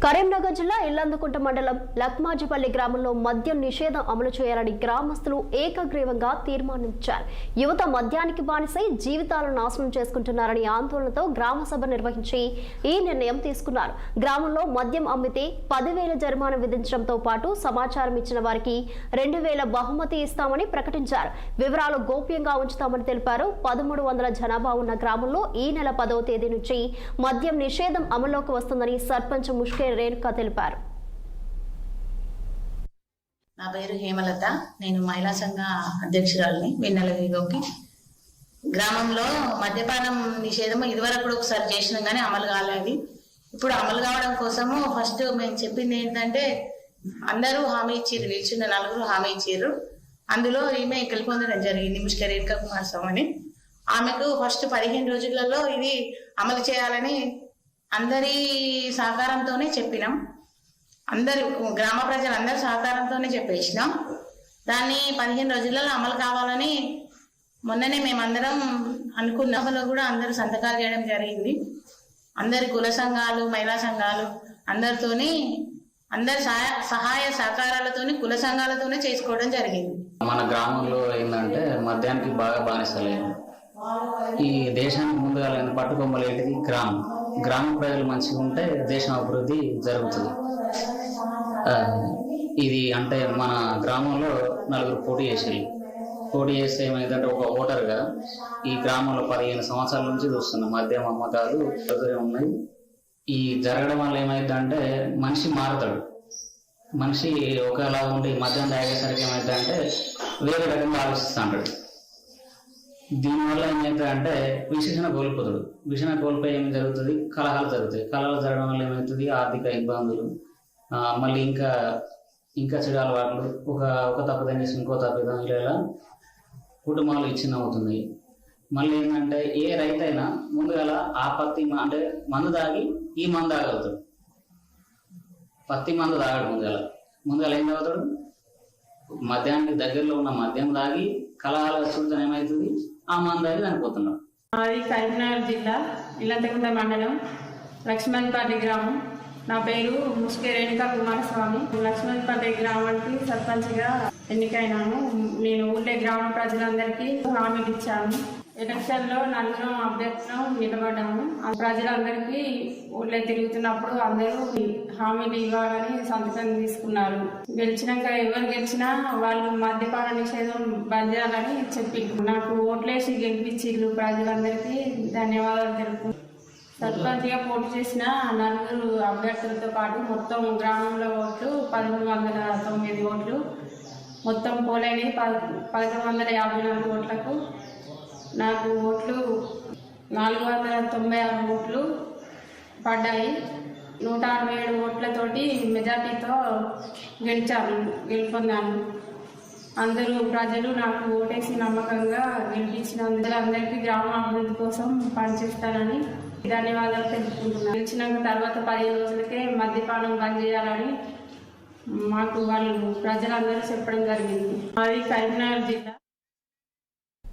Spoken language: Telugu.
కరీంనగర్ జిల్లా ఇల్లందుకుంట మండలం లక్మాజిపల్లి గ్రామంలో మద్యం నిషేధం అమలు చేయాలని గ్రామస్తులు ఏకగ్రీవంగా తీర్మానించారు. యువత మద్యానికి బానిసై జీవితాలను నాశనం చేసుకుంటున్నారని ఆందోళనతో గ్రామ సభ నిర్వహించి ఈ నిర్ణయం తీసుకున్నారు. గ్రామంలో మద్యం అమ్మితే 10,000 జరిమానా విధించడంతో పాటు సమాచారం ఇచ్చిన వారికి 2,000 బహుమతి ఇస్తామని ప్రకటించారు. వివరాలు గోప్యంగా ఉంచుతామని తెలిపారు. 1,300 జనాభా ఉన్న గ్రామంలో ఈ నెల 10వ తేదీ నుంచి మద్యం నిషేధం అమల్లోకి వస్తుందని సర్పంచ్ ముష్కే రేణుక తెలిపారు. నా పేరు హేమలత. నేను మహిళా సంఘ అధ్యక్షురాలిని. వెన్నెల విగోకి గ్రామంలో మద్యపానం నిషేధం ఇదివరకు కూడా ఒకసారి చేసినాం కానీ అమలు కాలేదు. ఇప్పుడు అమలు కావడం కోసము ఫస్ట్ మేము చెప్పింది ఏంటంటే అందరూ హామీ ఇచ్చిర్రు, నిల్చున్న 4 హామీ ఇచ్చిర్రు. అందులో ఈమె గెలుపొందడం జరిగింది, ముష్కే రేణుక కుమారస్వామి అని. ఆమెకు ఫస్ట్ 15 రోజులలో ఇది అమలు చేయాలని అందరి సహకారంతోనే చెప్పినాం. అందరి గ్రామ ప్రజలందరి సహకారంతోనే చెప్పేసినాం. దాన్ని 15 రోజులలో అమలు కావాలని మొన్ననే మేమందరం అనుకున్నాం. కూడా అందరూ సంతకాలు చేయడం జరిగింది. అందరి కుల సంఘాలు, మహిళా సంఘాలు అందరితోని అందరి సహాయ సహకారాలతోని కుల సంఘాలతోనే చేసుకోవడం జరిగింది. మన గ్రామంలో ఏంటంటే మద్యానికి బాగా బానిసలేదు. ఈ దేశానికి ముందుగా పట్టుకొమ్మలేటిది గ్రామ ప్రజలు మంచిగా ఉంటే దేశం అభివృద్ధి జరుగుతుంది. ఇది అంటే మన గ్రామంలో 4 పోటీ చేస్తే ఏమైందంటే ఒక ఓటర్గా ఈ గ్రామంలో 15 సంవత్సరాల నుంచి చూస్తున్నాం మద్యం అమ్మకాలు ఉన్నాయి. ఈ జరగడం వల్ల ఏమైందంటే మనిషి మారుతాడు. మనిషి ఒకలా ఉండి మద్యం తాగేసరికి ఏమైందంటే వేరే రకంగా ఆలోచిస్తుంటాడు. దీనివల్ల ఏమవుతుందంటే విశేషణ కోల్పోతాడు. విషణ కోల్పోయి ఏం జరుగుతుంది, కలహాలు జరుగుతాయి. కలహాలు జరగడం వల్ల ఏమవుతుంది, ఆర్థిక ఇబ్బందులు, మళ్ళీ ఇంకా చెడు అలవాట్లు, ఒక తప్పిదం చేసి ఇంకో తప్పిదం, ఇలా కుటుంబాలు ఇచ్చిన అవుతుంది. మళ్ళీ ఏంటంటే ఏ రైతైనా ముందుగా ఆ పత్తి అంటే మందు తాగి ఈ మందు తాగలుగుతాడు. పత్తి మందు తాగాడు ముందుగా ఏం తాగుతాడు, మద్యానికి దగ్గరలో ఉన్న మద్యం తాగి కలహాలు చూడటం ఏమవుతుంది, ఆ మందు తాగి చనిపోతున్నాడు. అది కరీంనగర్ జిల్లా ఇల్లందుకుంట మండలం లక్ష్మణపల్లి గ్రామం. నా పేరు ముష్కే రేణుక కుమారస్వామి. లక్ష్మణపల్లి గ్రామానికి సర్పంచ్గా ఎన్నికైనాను. నేను ఊళ్ళే గ్రామ ప్రజలందరికీ హామీలు ఇచ్చాను. ఎలక్షన్లో 4 అభ్యర్థులను నిలబడ్డాము. ప్రజలందరికీ ఊళ్ళో తిరుగుతున్నప్పుడు అందరూ హామీలు ఇవ్వాలని సంతకం తీసుకున్నారు. గెలిచినాక ఎవరు గెలిచినా వాళ్ళు మద్యపాన నిషేధం బంద్ చేయాలని చెప్పి నాకు ఓట్లేసి గెలిపించిర్రు. ప్రజలందరికీ ధన్యవాదాలు తెలుపు. సర్పంచ్గా పోటీ చేసిన 4 అభ్యర్థులతో పాటు మొత్తం గ్రామంలో ఓట్లు 1,309 ఓట్లు. మొత్తం పోలైనవి 1,154 ఓట్లకు. నాకు ఓట్లు 496 ఓట్లు పడ్డాయి. 167 ఓట్లతోటి మెజార్టీతో గెలుపొందాను. అందరూ ప్రజలు నాకు ఓటేసి నమ్మకంగా గెలిపించినందుకు అందరికీ గ్రామ అభివృద్ధి కోసం పనిచేస్తానని ధన్యవాదాలు తెలుపుకుంటున్నాను. గెలిచినాక తర్వాత 15 రోజులకే మద్యపానం బంద్ చేయాలని మాకు వాళ్ళు ప్రజలందరూ చెప్పడం జరిగింది. అది కరీంనగర్ జిల్లా.